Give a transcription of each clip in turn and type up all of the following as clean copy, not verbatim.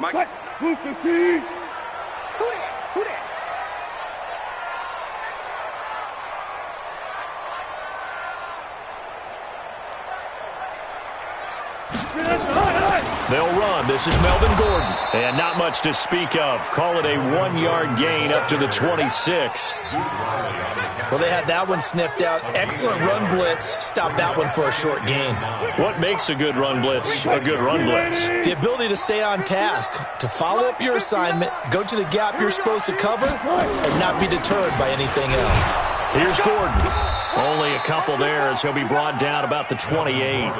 Mike. Who that? Who that? They'll run. This is Melvin Gordon. And not much to speak of. Call it a 1-yard gain up to the 26. Well, they had that one sniffed out. Excellent run blitz. Stop that one for a short gain. What makes a good run blitz a good run blitz? The ability to stay on task, to follow up your assignment, go to the gap you're supposed to cover, and not be deterred by anything else. Here's Gordon. Only a couple there as he'll be brought down about the 28.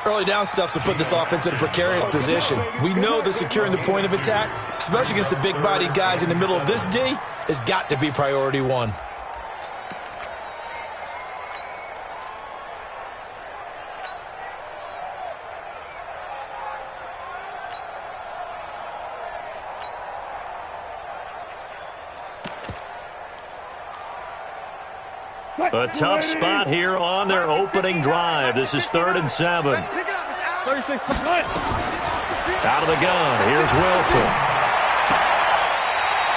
Early down stuff to put this offense in a precarious position. We know that securing the point of attack, especially against the big-bodied guys in the middle of this D, has got to be priority one. A tough spot here on their opening drive. This is 3rd and 7. Out of the gun, here's Wilson.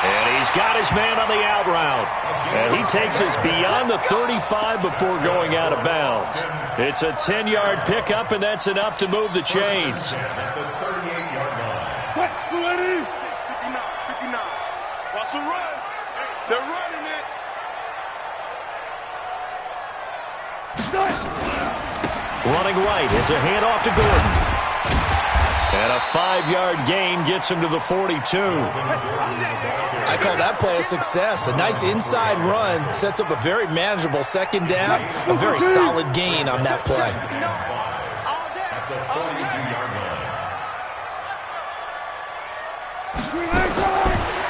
And he's got his man on the out route. And he takes us beyond the 35 before going out of bounds. It's a 10-yard pickup, and that's enough to move the chains. 59. That's a run. They're running it. Running right, it's a handoff to Gordon. And a 5-yard gain gets him to the 42. I call that play a success. A nice inside run sets up a very manageable second down. A very solid gain on that play.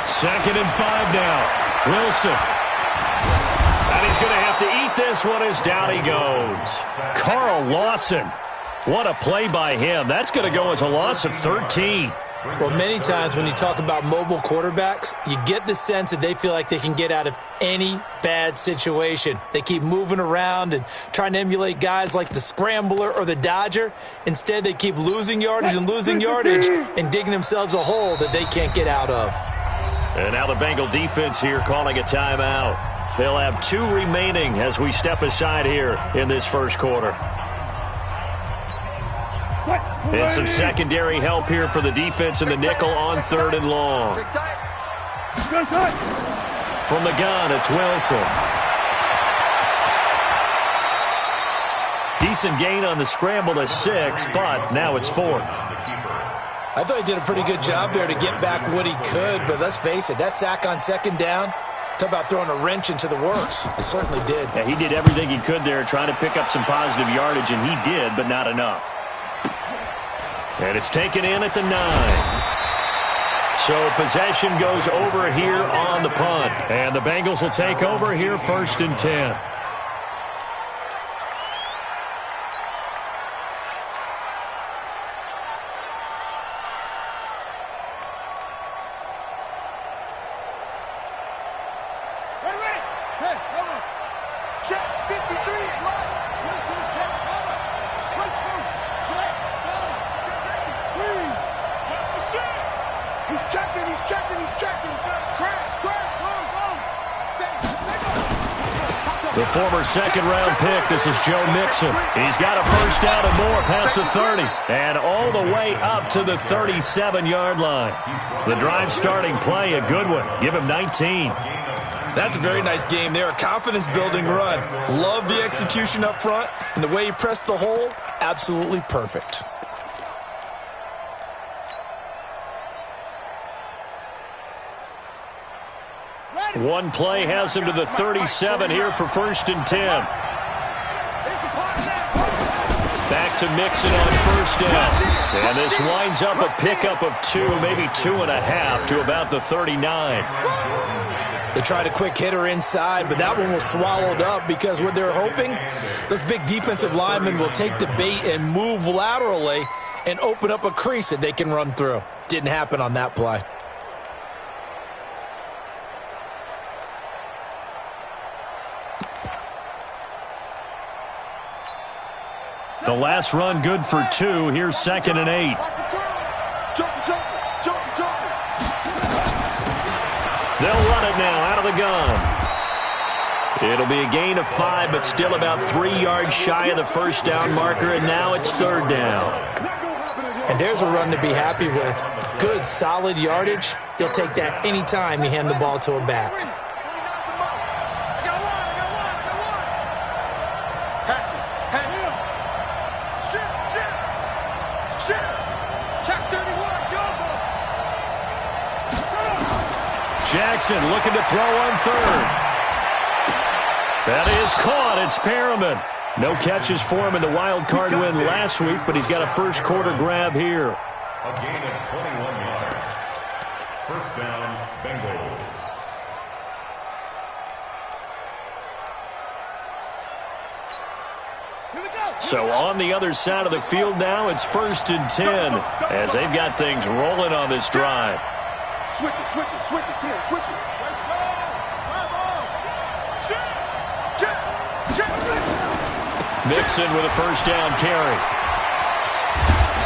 Second and 5 now. Wilson. And he's going to have to eat this one as down he goes. Carl Lawson. What a play by him. That's going to go as a loss of 13. Well, many times when you talk about mobile quarterbacks, you get the sense that they feel like they can get out of any bad situation. They keep moving around and trying to emulate guys like the Scrambler or the Dodger. Instead, they keep losing yardage and digging themselves a hole that they can't get out of. And now the Bengal defense here calling a timeout. They'll have 2 remaining as we step aside here in this first quarter. And some secondary help here for the defense in the nickel on 3rd and long. From the gun, it's Wilson. Decent gain on the scramble to 6, but now it's 4th. I thought he did a pretty good job there to get back what he could, but let's face it, that sack on 2nd down, talk about throwing a wrench into the works. It certainly did. Yeah, he did everything he could there trying to pick up some positive yardage, and he did, but not enough. And it's taken in at the 9. So possession goes over here on the punt. And the Bengals will take over here 1st and 10. The former second-round pick, this is Joe Mixon. He's got a first down and more past the 30 and all the way up to the 37-yard line. The drive starting play, a good one. Give him 19. That's a very nice game there, a confidence-building run. Love the execution up front, and the way he pressed the hole, absolutely perfect. One play has him to the 37 here for 1st and 10. Back to Mixon on 1st down. And this winds up a pickup of 2, maybe 2.5 to about the 39. They tried a quick hitter inside, but that one was swallowed up because what they're hoping, those big defensive linemen will take the bait and move laterally and open up a crease that they can run through. Didn't happen on that play. The last run good for 2. Here's 2nd and 8. They'll run it now out of the gun. It'll be a gain of 5, but still about 3 yards shy of the first down marker, and now it's third down. And there's a run to be happy with. Good, solid yardage. He'll take that anytime you hand the ball to a back. Jackson looking to throw on third. That is caught. It's Perriman. No catches for him in the wild card win last week, but he's got a first quarter grab here. A gain of 21 yards. First down, Bengals. So on the other side of the field now, it's 1st and 10 as they've got things rolling on this drive. Switch it, kid, switch it. Mixon with a first down carry.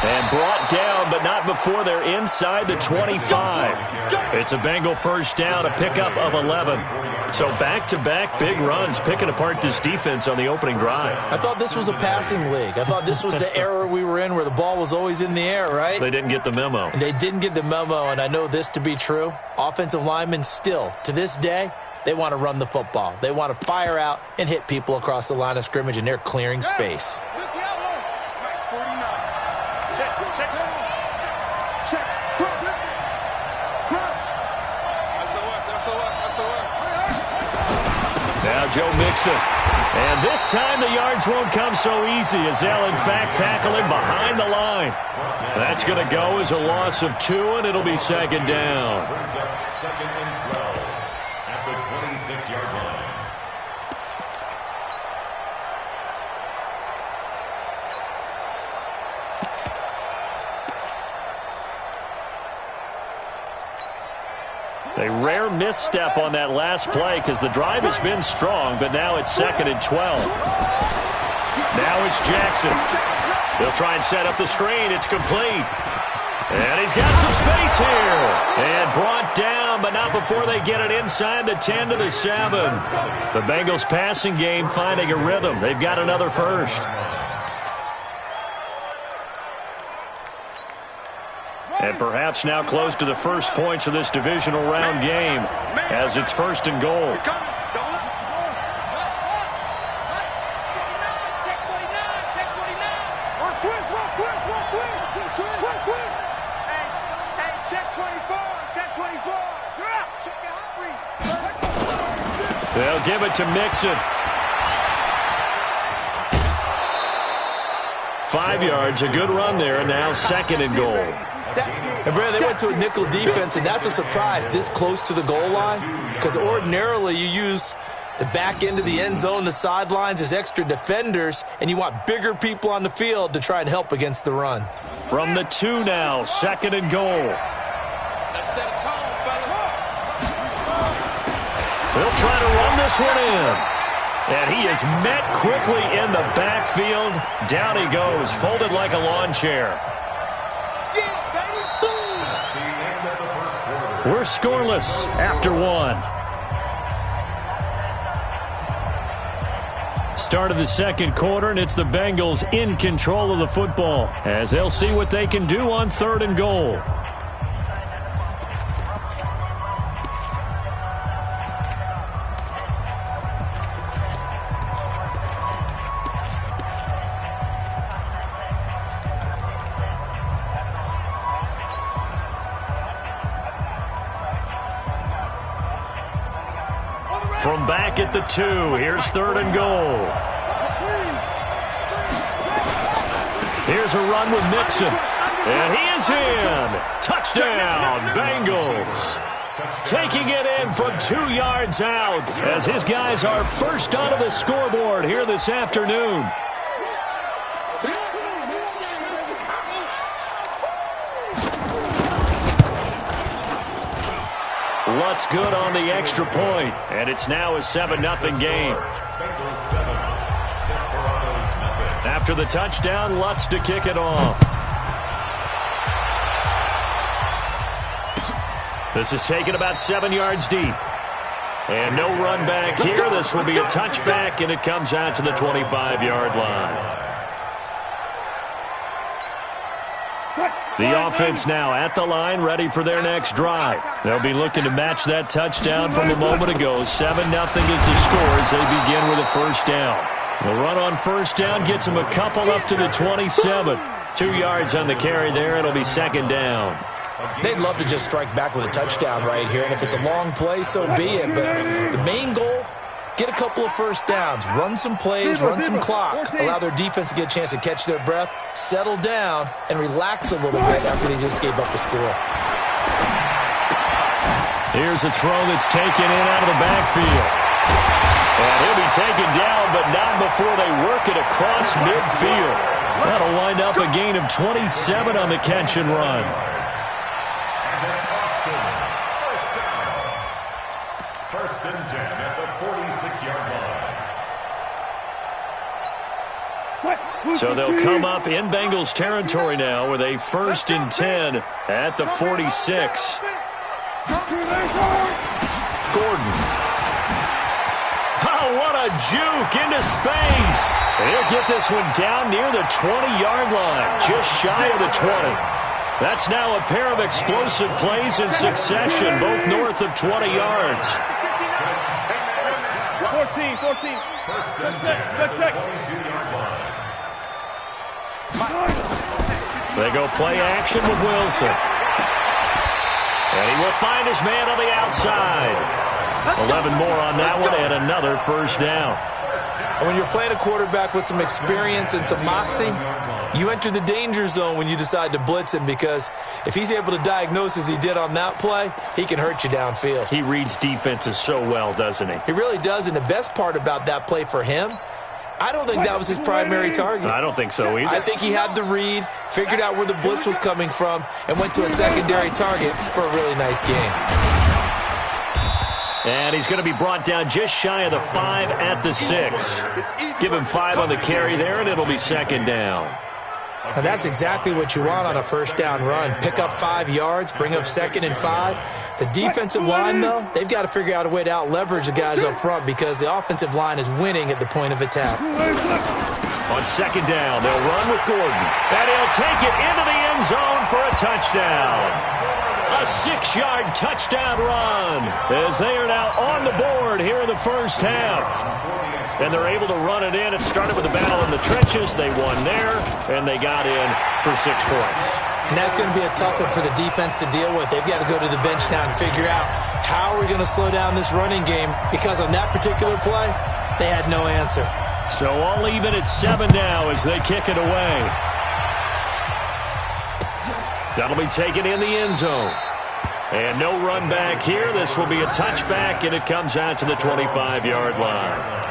And brought down, but not before they're inside the 25. It's a Bengal first down, a pickup of 11. So back-to-back big runs, picking apart this defense on the opening drive. I thought this was a passing league. I thought this was the era we were in where the ball was always in the air, right? They didn't get the memo. They didn't get the memo, and I know this to be true. Offensive linemen still, to this day, they want to run the football. They want to fire out and hit people across the line of scrimmage, and they're clearing space. Now Joe Mixon. And this time the yards won't come so easy as they'll in fact tackle him behind the line. That's going to go as a loss of 2, and it'll be second down. Second and 12 at the 26-yard line. A rare misstep on that last play because the drive has been strong, but now it's 2nd and 12. Now it's Jackson. They'll try and set up the screen. It's complete. And he's got some space here. And brought down, but not before they get it inside the 10 to the 7. The Bengals passing game finding a rhythm. They've got another first. And perhaps now close to the first points of this divisional round game as it's 1st and goal. They'll give it to Mixon. 5 yards, a good run there, now 2nd and goal. And, Brad, they went to a nickel defense, and that's a surprise this close to the goal line because ordinarily you use the back end of the end zone, the sidelines as extra defenders, and you want bigger people on the field to try and help against the run. From the 2 now, 2nd and goal. Let's set a tone, fella. They'll try to run this one in. And he is met quickly in the backfield. Down he goes, folded like a lawn chair. We're scoreless after 1. Start of the second quarter, and it's the Bengals in control of the football as they'll see what they can do on 3rd and goal. From back at the 2, here's 3rd and goal. Here's a run with Mixon. And he is in. Touchdown, Bengals. Taking it in from 2 yards out as his guys are first onto the scoreboard here this afternoon. Lutz good on the extra point, and it's now a 7-0 game. After the touchdown, Lutz to kick it off. This is taken about 7 yards deep. And no run back here. This will be a touchback, and it comes out to the 25-yard line. The offense now at the line, ready for their next drive. They'll be looking to match that touchdown from a moment ago. 7-0 is the score as they begin with a first down. The run on first down gets them a couple up to the 27. 2 yards on the carry there. It'll be second down. They'd love to just strike back with a touchdown right here, and if it's a long play, so be it. But the main goal, get a couple of first downs, run some plays, run some clock, allow their defense to get a chance to catch their breath, settle down, and relax a little bit after they just gave up a score. Here's a throw that's taken in out of the backfield. And he'll be taken down, but not before they work it across midfield. That'll wind up a gain of 27 on the catch and run. First and 10 at the 46-yard line. So they'll come up in Bengals territory now with a first and 10 at the 46. Gordon. Oh, what a juke into space. He'll get this one down near the 20-yard line, just shy of the 20. That's now a pair of explosive plays in succession, both north of 20 yards. 14. First and 10 at the 22-yard line. They go play action with Wilson. And he will find his man on the outside. 11 more on that one and another first down. And when you're playing a quarterback with some experience and some moxie, you enter the danger zone when you decide to blitz him, because if he's able to diagnose as he did on that play, he can hurt you downfield. He reads defenses so well, doesn't he? He really does, and the best part about that play for him, I don't think that was his primary target. I don't think so either. I think he had the read, figured out where the blitz was coming from, and went to a secondary target for a really nice game. And he's going to be brought down just shy of the 5 at the 6. Give him 5 on the carry there, and it'll be second down. And that's exactly what you want on a first down run. Pick up 5 yards, bring up second and 5. The defensive line, though, they've got to figure out a way to out-leverage the guys up front, because the offensive line is winning at the point of attack. On second down, they'll run with Gordon. And he'll take it into the end zone for a touchdown. A 6-yard touchdown run as they are now on the board here in the first half. And they're able to run it in. It started with a battle in the trenches. They won there, and they got in for 6 points. And that's going to be a tough one for the defense to deal with. They've got to go to the bench now and figure out how are we going to slow down this running game, because on that particular play, they had no answer. So all even at 7 now as they kick it away. That'll be taken in the end zone. And no run back here. This will be a touchback, and it comes out to the 25-yard line.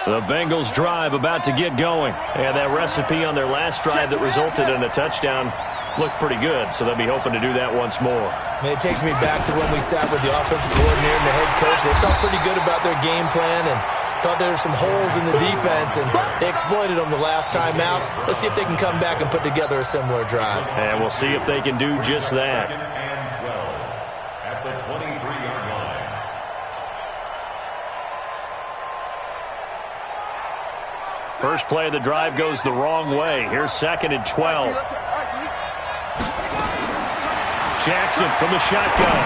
The Bengals drive about to get going. And that recipe on their last drive that resulted in a touchdown looked pretty good, so they'll be hoping to do that once more. It takes me back to when we sat with the offensive coordinator and the head coach. They felt pretty good about their game plan and thought there were some holes in the defense, and they exploited them the last time out. Let's see if they can come back and put together a similar drive. And we'll see if they can do just that. Second and 12 at the 23-yard line. First play of the drive goes the wrong way. Here's second and 12. Jackson from the shotgun.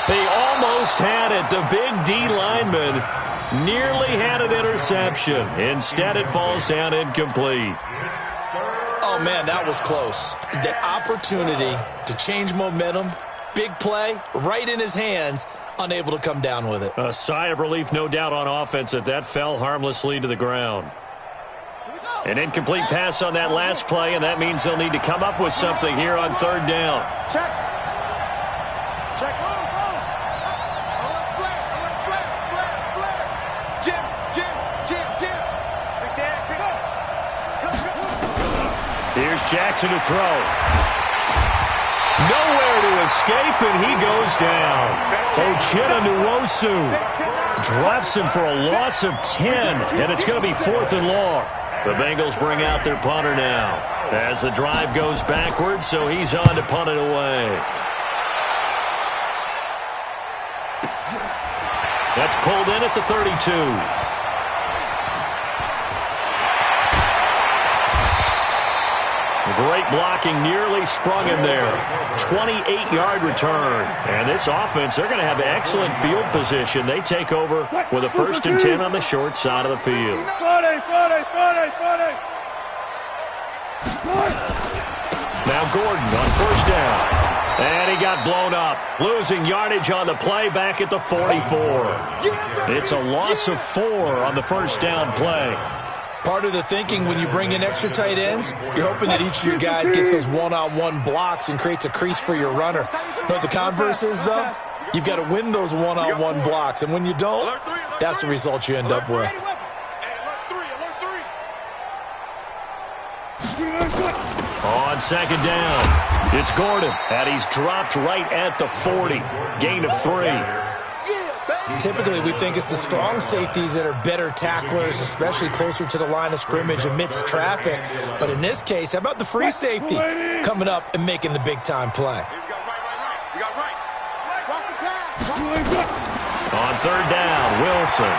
They almost had it. The big D lineman nearly had an interception. Instead, it falls down incomplete. Oh, man, that was close. The opportunity to change momentum, big play, right in his hands, unable to come down with it. A sigh of relief, no doubt, on offense that fell harmlessly to the ground. An incomplete pass on that last play, and that means they'll need to come up with something here on third down. Check. Here's Jackson to throw. Nowhere to escape, and he goes down. Ochena Nwosu Drops him for a loss of 10, and it's going to be 4th and long. The Bengals bring out their punter now as the drive goes backwards, so he's on to punt it away. That's pulled in at the 32. Great blocking, nearly sprung him there. 28-yard return. And this offense, they're going to have excellent field position. They take over with a 1st and 10 on the short side of the field. Now Gordon on 1st down. And he got blown up. Losing yardage on the play back at the 44. It's a loss of 4 on the 1st down play. Part of the thinking when you bring in extra tight ends, you're hoping that each of your guys gets those one-on-one blocks and creates a crease for your runner. You know what the converse is, though? You've got to win those one-on-one blocks, and when you don't, that's the result you end up with. On 2nd down, it's Gordon, and he's dropped right at the 40. Gain of 3. Typically, we think it's the strong safeties that are better tacklers, especially closer to the line of scrimmage amidst traffic. But in this case, how about the free safety coming up and making the big-time play? On 3rd down, Wilson.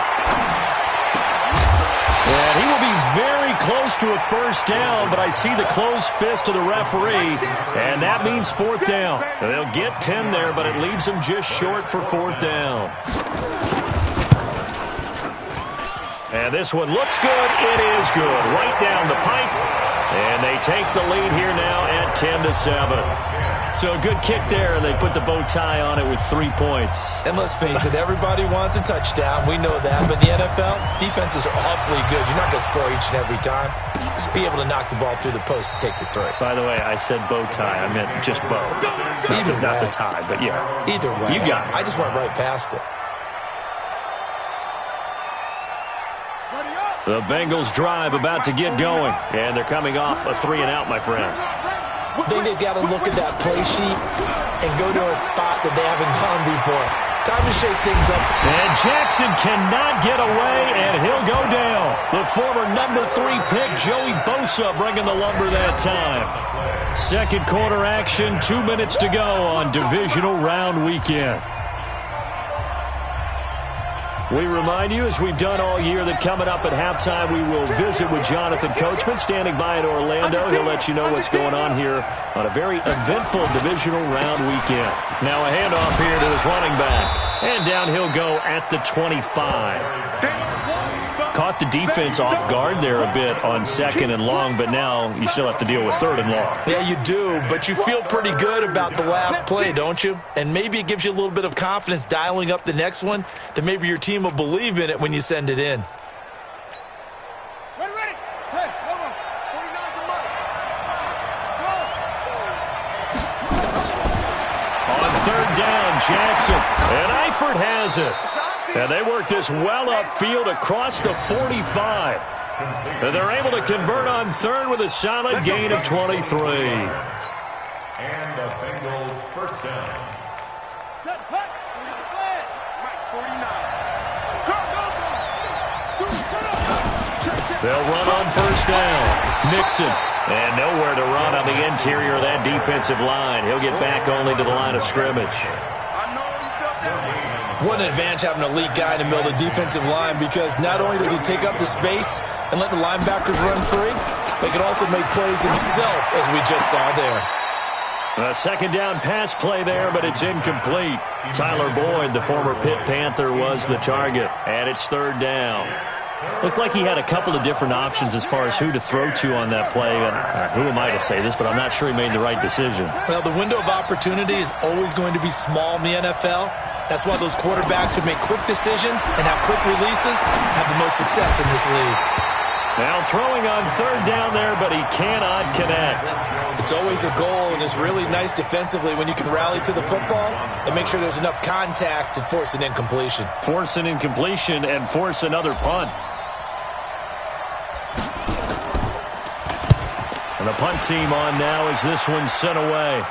And he will be very close to a 1st down, but I see the closed fist of the referee, and that means 4th down. They'll get 10 there, but it leaves them just short for 4th down. And this one looks good. It is good. Right down the pipe. And they take the lead here now at 10-7. So a good kick there, and they put the bow tie on it with 3 points. And let's face it, everybody wants a touchdown. We know that. But in the NFL, defenses are awfully good. You're not going to score each and every time. Be able to knock the ball through the post and take the 3. By the way, I said bow tie. I meant just bow. Not the tie, but yeah. Either way. You got it. I just went right past it. The Bengals drive about to get going, and they're coming off a 3-and-out, my friend. I think they've got to look at that play sheet and go to a spot that they haven't gone before. Time to shake things up. And Jackson cannot get away, and he'll go down. The former number 3 pick, Joey Bosa, bringing the lumber that time. 2nd quarter action, 2 minutes to go on divisional round weekend. We remind you, as we've done all year, that coming up at halftime, we will visit with Jonathan Coachman, standing by in Orlando. He'll let you know what's going on here on a very eventful divisional round weekend. Now a handoff here to his running back. And down he'll go at the 25. Caught the defense off guard there a bit on 2nd and long, but now you still have to deal with 3rd and long. Yeah, you do, but you feel pretty good about the last play, don't you? And maybe it gives you a little bit of confidence dialing up the next one, that maybe your team will believe in it when you send it in. Ready. Hey, hold on. 49 to Mike. On 3rd down, Jackson. And Eifert has it. And they work this well upfield across the 45. And they're able to convert on 3rd with a solid gain of 23. And the Bengals 1st down. Set, hut. Mike, 49. They'll run on 1st down. Mixon. And nowhere to run on the interior of that defensive line. He'll get back only to the line of scrimmage. What an advantage having an elite guy in the middle of the defensive line, because not only does he take up the space and let the linebackers run free, but he can also make plays himself, as we just saw there. A 2nd down pass play there, but it's incomplete. Tyler Boyd, the former Pitt Panther, was the target, and it's 3rd down. Looked like he had a couple of different options as far as who to throw to on that play. Who am I to say this, but I'm not sure he made the right decision. Well, the window of opportunity is always going to be small in the NFL. That's why those quarterbacks who make quick decisions and have quick releases have the most success in this league. Now throwing on 3rd down there, but he cannot connect. It's always a goal, and it's really nice defensively when you can rally to the football and make sure there's enough contact to force an incompletion. Force an incompletion and force another punt. And the punt team on now as this one's sent away.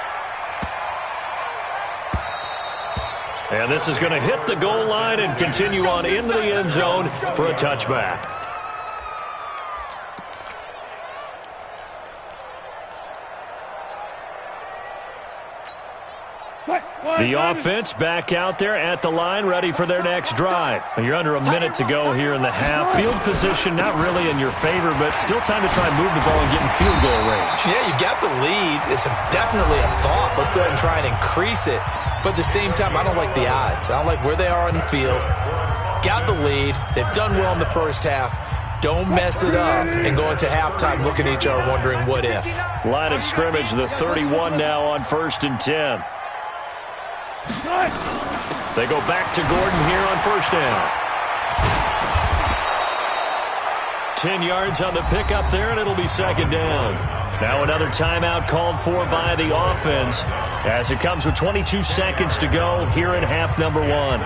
And this is going to hit the goal line and continue on into the end zone for a touchback. The offense back out there at the line, ready for their next drive. You're under a minute to go here in the half. Field position not really in your favor, but still time to try and move the ball and get in field goal range. Yeah, you got the lead. It's definitely a thought. Let's go ahead and try and increase it. But at the same time, I don't like the odds. I don't like where they are on the field. Got the lead. They've done well in the first half. Don't mess it up and go into halftime looking at each other wondering what if. Line of scrimmage, the 31 now on 1st and 10. They go back to Gordon here on 1st down. 10 yards on the pickup there, and it'll be 2nd down. Now another timeout called for by the offense as it comes with 22 seconds to go here in half number 1.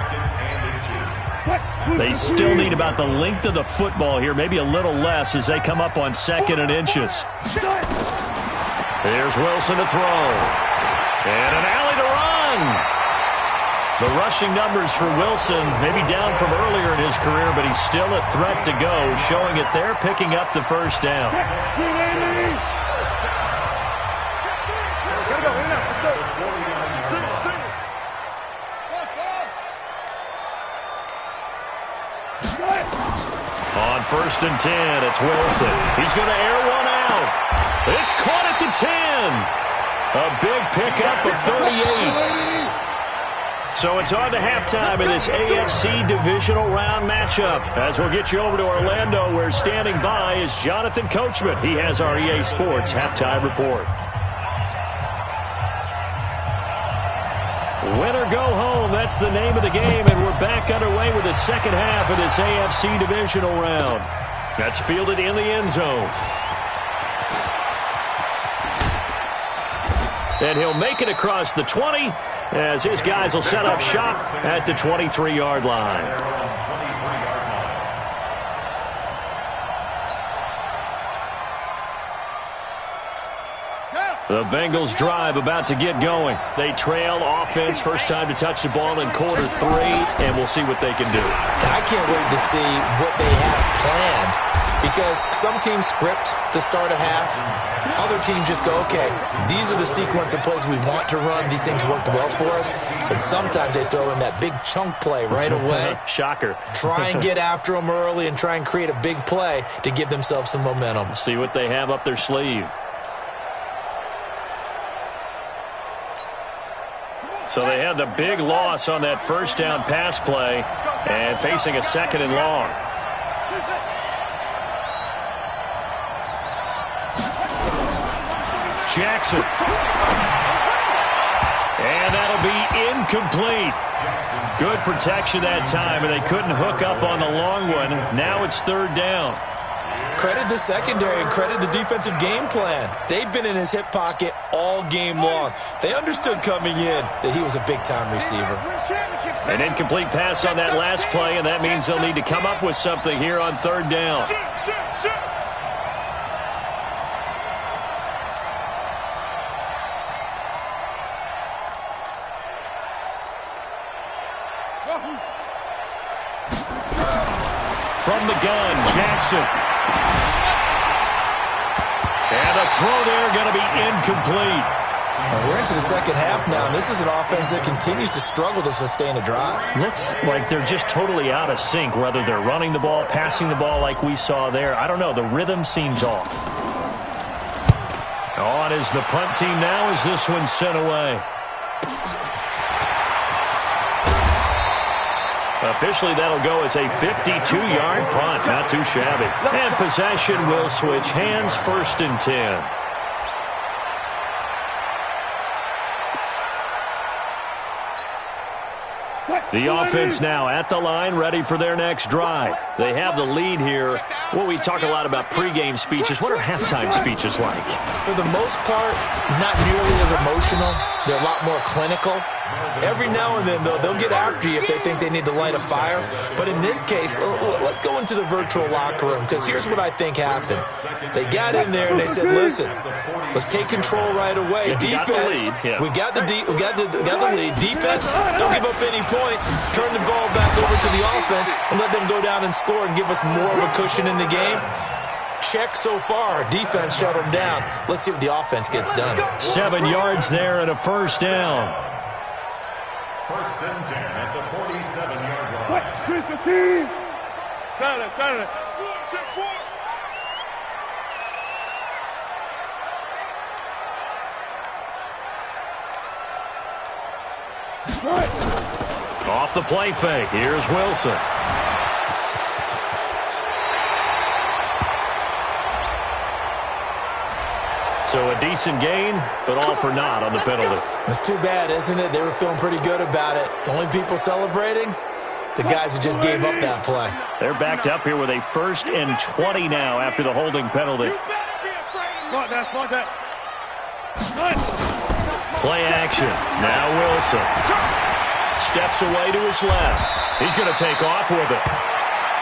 They still need about the length of the football here, maybe a little less as they come up on 2nd and inches. Here's Wilson to throw. And an alley to run. The rushing numbers for Wilson, maybe down from earlier in his career, but he's still a threat to go, showing it there, picking up the 1st down. On 1st and 10, it's Wilson. He's going to air one out. It's caught at the 10. A big pickup of 38. So it's on to halftime in this AFC divisional round matchup. As we'll get you over to Orlando, where standing by is Jonathan Coachman. He has our EA Sports halftime report. Win or go home, that's the name of the game, and we're back underway with the second half of this AFC divisional round. That's fielded in the end zone. And he'll make it across the 20 as his guys will set up shop at the 23-yard line. The Bengals drive about to get going. They trail offense, first time to touch the ball in quarter 3, and we'll see what they can do. I can't wait to see what they have planned, because some teams script to start a half. Other teams just go, okay, these are the sequence of plays we want to run. These things worked well for us. And sometimes they throw in that big chunk play right away. Shocker. Try and get after them early and try and create a big play to give themselves some momentum. See what they have up their sleeve. So they had the big loss on that first down pass play and facing a 2nd and long. Jackson. And that'll be incomplete. Good protection that time, and they couldn't hook up on the long one. Now it's 3rd down. Credit the secondary and credit the defensive game plan. They've been in his hip pocket all game long. They understood coming in that he was a big-time receiver. An incomplete pass on that last play, and that means they'll need to come up with something here on 3rd down. From the gun, Jackson. And a throw there going to be incomplete. And we're into the second half now, and this is an offense that continues to struggle to sustain a drive. Looks like they're just totally out of sync, whether they're running the ball, passing the ball like we saw there. I don't know. The rhythm seems off. On is the punt team now as this one's sent away. Officially, that'll go as a 52-yard punt. Not too shabby. And possession will switch hands, 1st and 10. The offense now at the line, ready for their next drive. They have the lead here. Well, we talk a lot about pregame speeches. What are halftime speeches like? For the most part, not nearly as emotional. They're a lot more clinical. Every now and then, though, they'll get after you if they think they need to light a fire. But in this case, let's go into the virtual locker room, because here's what I think happened. They got in there and they said, listen, let's take control right away. Defense, we got the lead. Defense, don't give up any points. Turn the ball back over to the offense and let them go down and score and give us more of a cushion in the game. Check so far. Defense shut them down. Let's see what the offense gets done. 7 yards there and a first down. First and 10 at the 47-yard line. What? Screen 15. Got it. Off the play fake. Here's Wilson. So a decent gain, but all for naught on the penalty. It's too bad, isn't it? They were feeling pretty good about it. The only people celebrating, the guys who just gave up that play. They're backed up here with a 1st and 20 now after the holding penalty. Play action. Now Wilson. Steps away to his left. He's going to take off with it.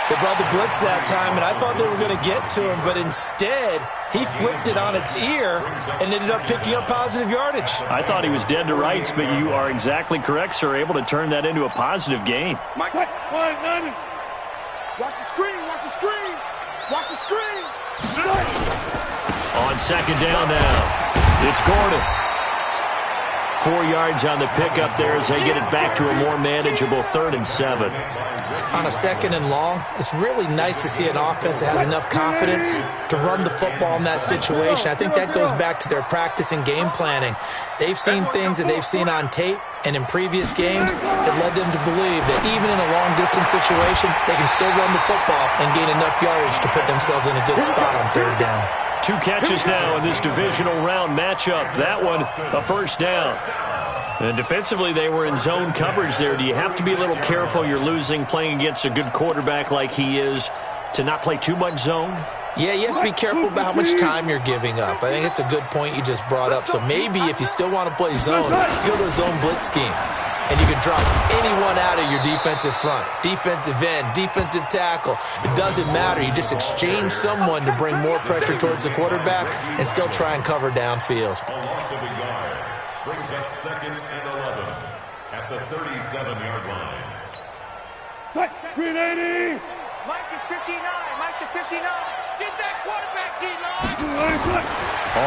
They brought the blitz that time, and I thought they were going to get to him, but instead, he flipped it on its ear and ended up picking up positive yardage. I thought he was dead to rights, but you are exactly correct, sir. Able to turn that into a positive gain. Watch the screen. Watch the screen. On second down now, it's Gordon. 4 yards on the pickup there as they get it back to a more manageable 3rd and 7. On a 2nd and long, it's really nice to see an offense that has enough confidence to run the football in that situation. I think that goes back to their practice and game planning. They've seen things that they've seen on tape and in previous games that led them to believe that even in a long-distance situation, they can still run the football and gain enough yardage to put themselves in a good spot on 3rd down. 2 catches now in this divisional round matchup. That one, a first down. And defensively, they were in zone coverage there. Do you have to be a little careful? You're losing playing against a good quarterback like he is to not play too much zone? Yeah, you have to be careful about how much time you're giving up. I think it's a good point you just brought up. So maybe if you still want to play zone, you go to a zone blitz scheme. And you can drop anyone out of your defensive front, defensive end, defensive tackle. It doesn't matter. You just exchange someone to bring more pressure towards the quarterback and still try and cover downfield. A loss of a yard brings up 2nd and 11 at the 37-yard line. Screen 80. Mike is 59. Mike to 59. Get that quarterback, D-line.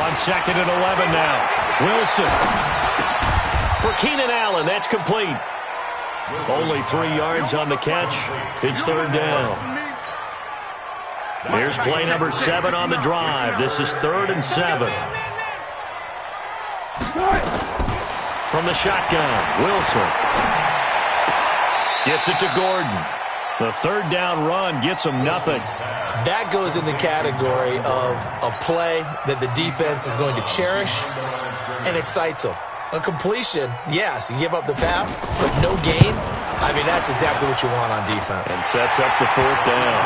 On 2nd and 11 now. Wilson. For Keenan Allen, that's complete. Only 3 yards on the catch. It's 3rd down. Here's play number 7 on the drive. This is 3rd and 7. From the shotgun, Wilson. Gets it to Gordon. The 3rd down run gets him nothing. That goes in the category of a play that the defense is going to cherish and excites them. A completion, yes, you give up the pass, but no gain. I mean, that's exactly what you want on defense. And sets up the 4th down.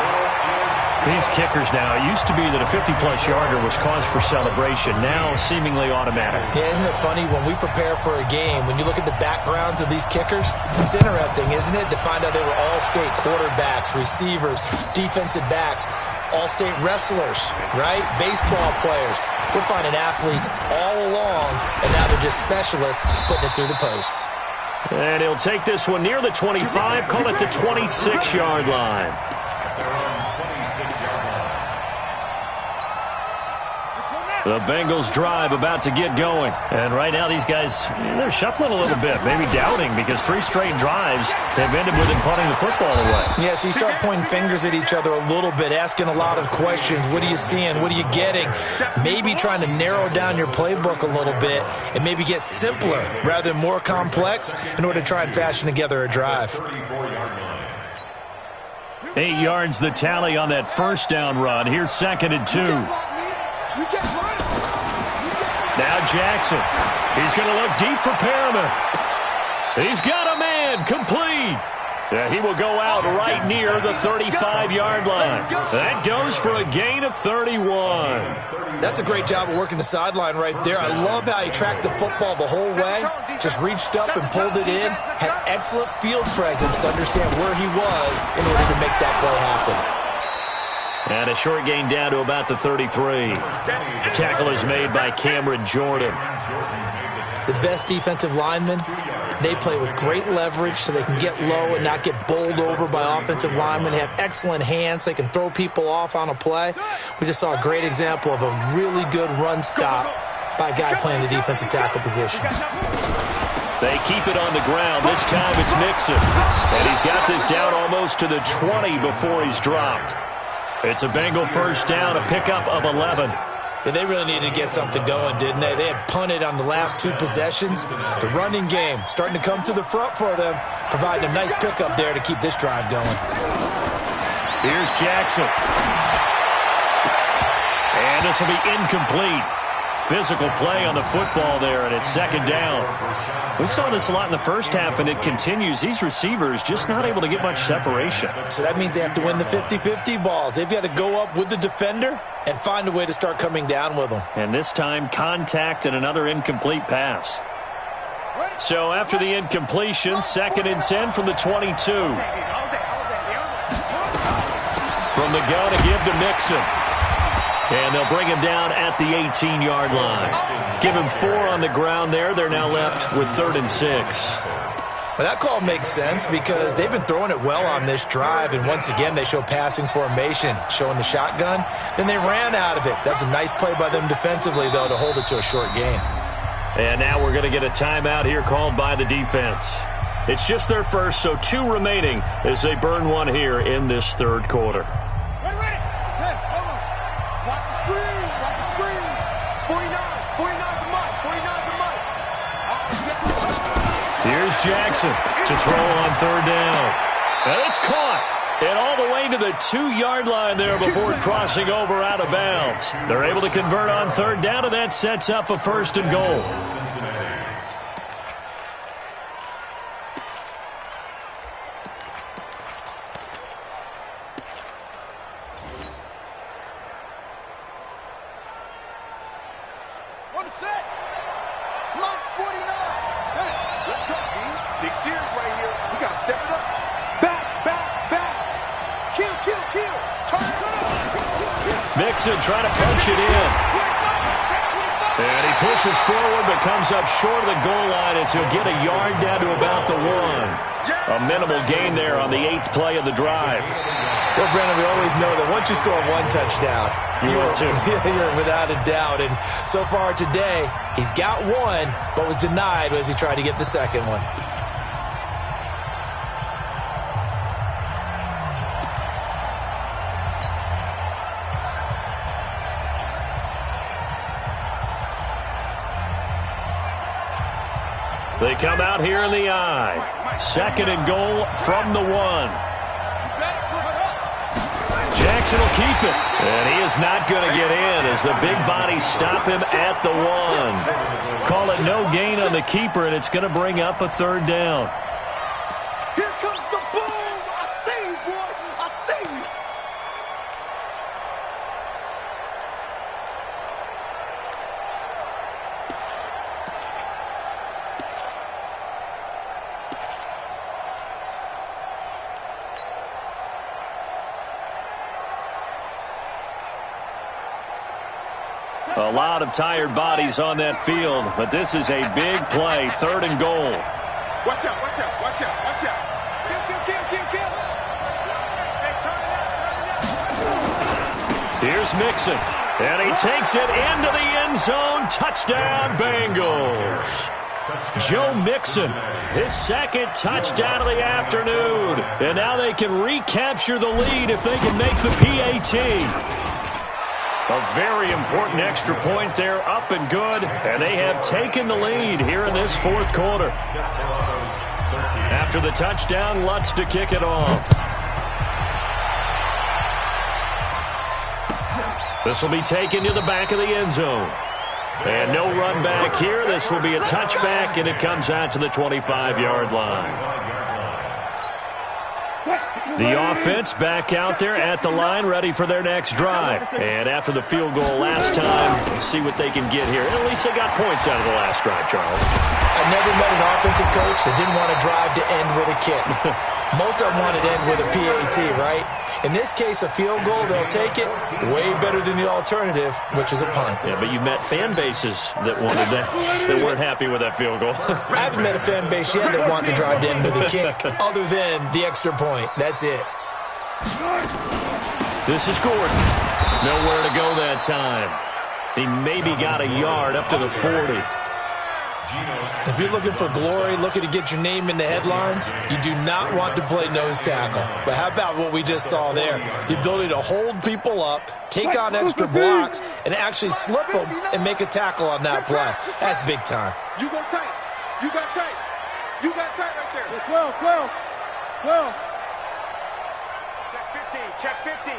These kickers now, it used to be that a 50-plus yarder was cause for celebration. Now, seemingly automatic. Yeah, isn't it funny? When we prepare for a game, when you look at the backgrounds of these kickers, it's interesting, isn't it, to find out they were all-state quarterbacks, receivers, defensive backs, all-state wrestlers, right? Baseball players. We're finding athletes all along, and now they're just specialists putting it through the posts. And he'll take this one near the 25, call it the 26-yard line. The Bengals drive about to get going. And right now these guys, they're shuffling a little bit, maybe doubting, because 3 straight drives have ended with them punting the football away. Yeah, so you start pointing fingers at each other a little bit, asking a lot of questions. What are you seeing? What are you getting? Maybe trying to narrow down your playbook a little bit and maybe get simpler rather than more complex in order to try and fashion together a drive. 8 yards the tally on that first down run. Here's 2nd and 2. Now Jackson. He's going to look deep for Perriman. He's got a man. Complete. Yeah, he will go out right near the 35-yard line. That goes for a gain of 31. That's a great job of working the sideline right there. I love how he tracked the football the whole way. Just reached up and pulled it in. Had excellent field presence to understand where he was in order to make that play happen. And a short gain down to about the 33. The tackle is made by Cameron Jordan. The best defensive linemen, they play with great leverage so they can get low and not get bowled over by offensive linemen. They have excellent hands. They can throw people off on a play. We just saw a great example of a really good run stop by a guy playing the defensive tackle position. They keep it on the ground. This time it's Mixon. And he's got this down almost to the 20 before he's dropped. It's a Bengal first down, a pickup of 11. Yeah, they really needed to get something going, didn't they? They had punted on the last 2 possessions. The running game starting to come to the front for them, providing a nice pickup there to keep this drive going. Here's Jackson. And this will be incomplete. Physical play on the football there, and it's second down. We saw this a lot in the first half, and it continues. These receivers just not able to get much separation. So that means they have to win the 50-50 balls. They've got to go up with the defender and find a way to start coming down with them. And this time, contact and another incomplete pass. So after the incompletion, 2nd and 10 from the 22. From the gun to give to Mixon. And they'll bring him down at the 18-yard line. Give him 4 on the ground there. They're now left with 3rd and 6. Well, that call makes sense because they've been throwing it well on this drive, and once again they show passing formation, showing the shotgun. Then they ran out of it. That's a nice play by them defensively, though, to hold it to a short gain. And now we're going to get a timeout here called by the defense. It's just their first, so 2 remaining as they burn one here in this 3rd quarter. Here's Jackson to throw on 3rd down. And it's caught. And all the way to the 2-yard line there before crossing over out of bounds. They're able to convert on 3rd down, and that sets up a 1st and goal. On the set. Block 49. Let's go, D. Big series right here. We got to step it up. Back. Kill. Turn it up. Mixon trying to punch it in. And he pushes forward but comes up short of the goal line as he'll get a yard down to about the 1. A minimal gain there on the 8th play of the drive. Well, Brandon, we always know that once you score 1 touchdown, you're without a doubt. And so far today, he's got 1, but was denied as he tried to get the 2nd one. They come out here in the I. 2nd and goal from the 1. Jackson will keep it. And he is not going to get in as the big bodies stop him at the 1. Call it no gain on the keeper, and it's going to bring up a 3rd down. Here comes the boom. I see you, boy. I see you. A lot of tired bodies on that field, but this is a big play, 3rd and goal. Watch out. Kill. Hey, turn it out. Here's Mixon, and he takes it into the end zone. Touchdown, Bengals. Joe Mixon, his 2nd touchdown of the afternoon. And now they can recapture the lead if they can make the PAT. A very important extra point there, up and good, and they have taken the lead here in this 4th quarter. After the touchdown, Lutz to kick it off. This will be taken to the back of the end zone. And no run back here. This will be a touchback, and it comes out to the 25-yard line. The offense back out there at the line, ready for their next drive. And after the field goal last time, we'll see what they can get here. And at least they got points out of the last drive, Charles. I never met an offensive coach that didn't want to drive to end with a kick. Most of them want to end with a PAT, right? In this case, a field goal, they'll take it. Way better than the alternative, which is a punt. Yeah, but you met fan bases that wanted that, that weren't happy with that field goal. I haven't met a fan base yet that wants to drive to end with a kick, other than the extra point. That's it. This is Gordon. Nowhere to go that time. He maybe got a yard up to the 40. If you're looking for glory, looking to get your name in the headlines, you do not want to play nose tackle. But how about what we just saw there? The ability to hold people up, take on extra blocks, and actually slip them and make a tackle on that play. That's big time. You go tight. You got tight. You got tight right there. 12. Check 50.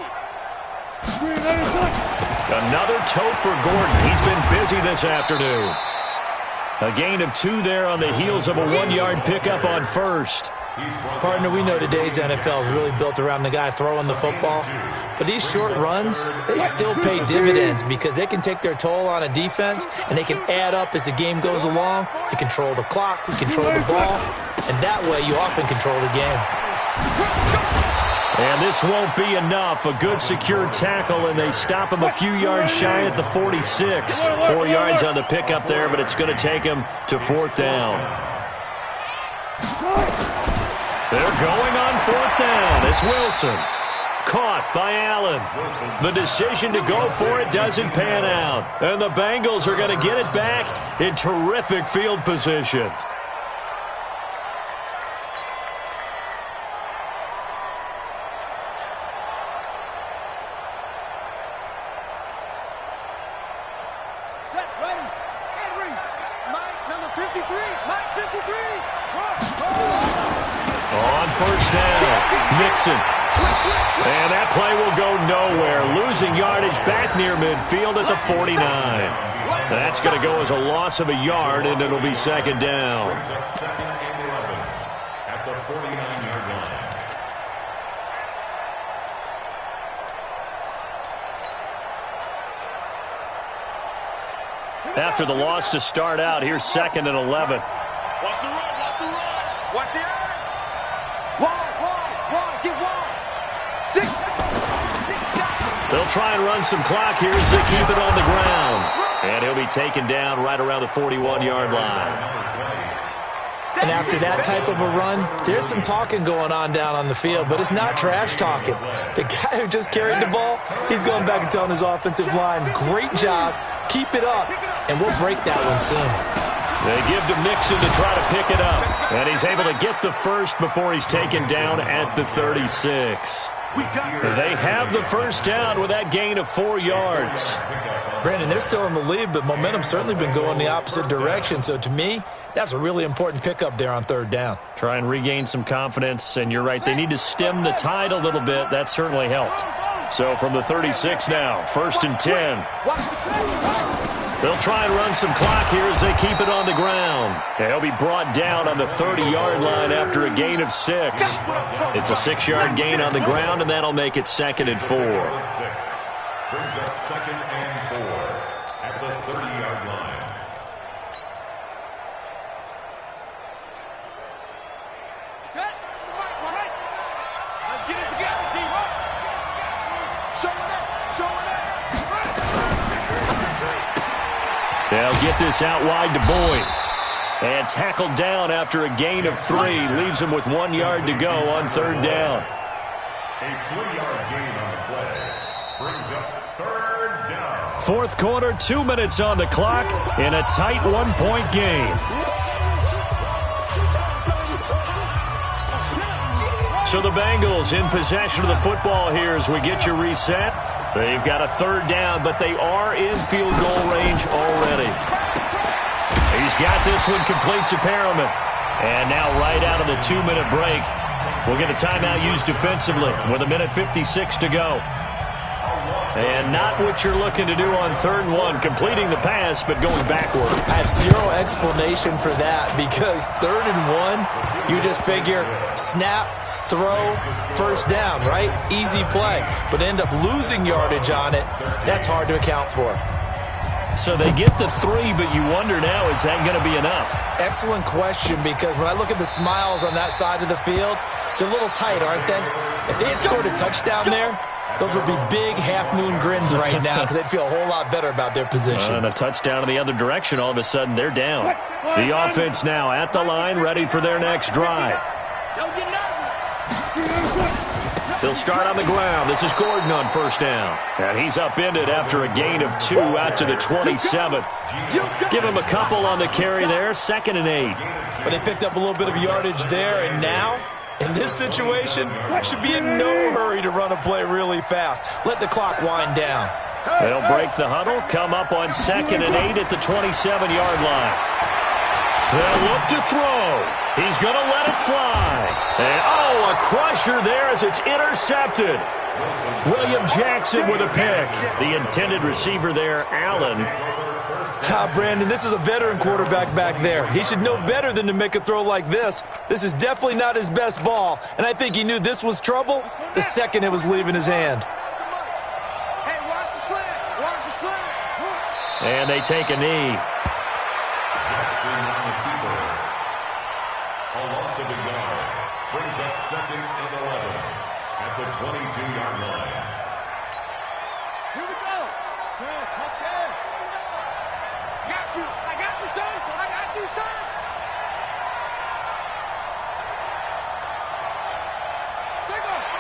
Another toe for Gordon. He's been busy this afternoon. A gain of 2 there on the heels of a 1-yard pickup on first. Partner, we know today's NFL is really built around the guy throwing the football. But these short runs, they still pay dividends because they can take their toll on a defense and they can add up as the game goes along. You control the clock, you control the ball, and that way you often control the game. And this won't be enough. A good secure tackle, and they stop him a few yards shy at the 46. 4 yards on the pickup there, but it's going to take him to 4th down. They're going on 4th down. It's Wilson. Caught by Allen. The decision to go for it doesn't pan out. And the Bengals are going to get it back in terrific field position. On first down, Mixon. And that play will go nowhere. Losing yardage back near midfield at the 49. That's going to go as a loss of a yard, and it'll be 2nd down. Second and 11 at the 49-yard line. After the loss to start out, here's 2nd and 11. Watch the run. Watch the eyes. Wide. Get wide. 6. They'll try and run some clock here as they keep it on the ground. And he'll be taken down right around the 41-yard line. And after that type of a run, there's some talking going on down on the field, but it's not trash talking. The guy who just carried the ball, he's going back and telling his offensive line, great job, keep it up, and we'll break that one soon. They give to Mixon to try to pick it up. And he's able to get the first before he's taken down at the 36. They have the first down with that gain of 4 yards. Brandon, they're still in the lead, but momentum's certainly been going the opposite direction. So to me, that's a really important pickup there on 3rd down. Try and regain some confidence, and you're right, they need to stem the tide a little bit. That certainly helped. So from the 36 now, 1st and 10. They'll try and run some clock here as they keep it on the ground. And he'll be brought down on the 30-yard line after a gain of 6. It's a 6-yard gain on the ground, and that'll make it 2nd and 4. Brings up 2nd and 4 at the 30-yard line. Let's get it together, D-Rock. Showing up. They'll get this out wide to Boyd. And tackled down after a gain of 3. Leaves him with 1 yard to go on 3rd down. A 3-yard gain on the play. Brings up 3rd down. 4th quarter, 2 minutes on the clock in a tight 1-point game. So the Bengals in possession of the football here as we get you reset. They've got a 3rd down, but they are in field goal range already. He's got this one complete to Perriman. And now right out of the 2-minute break, we'll get a timeout used defensively with 1:56 to go. And not what you're looking to do on 3rd and 1, completing the pass, but going backward. I have zero explanation for that because 3rd and 1, you just figure snap, throw, first down, right? Easy play. But end up losing yardage on it. That's hard to account for. So they get the 3, but you wonder now, is that going to be enough? Excellent question, because when I look at the smiles on that side of the field, they're a little tight, aren't they? If they had scored a touchdown there, those would be big half-moon grins right now because they'd feel a whole lot better about their position. And a touchdown in the other direction, all of a sudden they're down. The offense now at the line, ready for their next drive. Don't get nervous. They'll start on the ground. This is Gordon on first down. And he's upended after a gain of 2 out to the 27. Give him a couple on the carry there, 2nd and 8. But they picked up a little bit of yardage there, and now, in this situation, should be in no hurry to run a play really fast. Let the clock wind down. They'll break the huddle, come up on 2nd and 8 at the 27-yard line. They'll look to throw. He's going to let it fly. And, a crusher there as it's intercepted. William Jackson with a pick. The intended receiver there, Allen. Brandon, this is a veteran quarterback back there. He should know better than to make a throw like this. This is definitely not his best ball, and I think he knew this was trouble the second it was leaving his hand. Hey, watch the slant. Watch the slant. And they take a knee. A loss of a yard brings up 2nd and 11 at the 22-yard line. Here we go. Trent, let's go. Got you. I got you, son. I got you, son.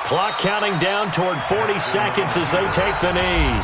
Clock counting down toward 40 seconds as they take the knee.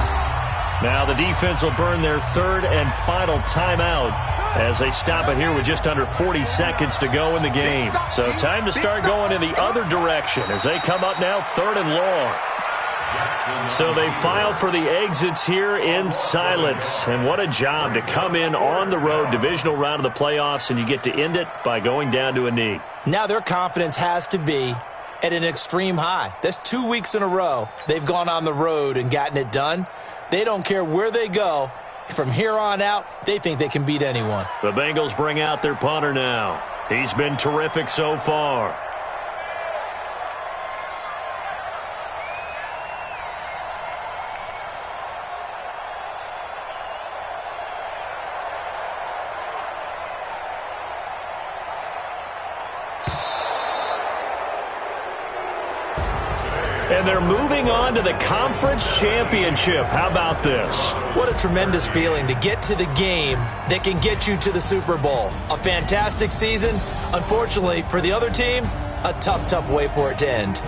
Now the defense will burn their 3rd and final timeout as they stop it here with just under 40 seconds to go in the game. So time to start going in the other direction as they come up now 3rd and long. So they file for the exits here in silence. And what a job to come in on the road, divisional round of the playoffs, and you get to end it by going down to a knee. Now their confidence has to be at an extreme high. That's 2 weeks in a row they've gone on the road and gotten it done. They don't care where they go. From here on out, they think they can beat anyone. The Bengals bring out their punter now. He's been terrific so far. And they're moving on to the conference championship. How about this? What a tremendous feeling to get to the game that can get you to the Super Bowl. A fantastic season. Unfortunately, for the other team, a tough, tough way for it to end.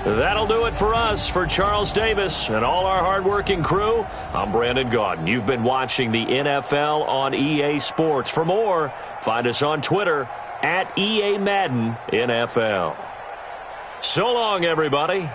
That'll do it for us. For Charles Davis and all our hardworking crew, I'm Brandon Gaudin. You've been watching the NFL on EA Sports. For more, find us on Twitter @EA Madden NFL. So long, everybody.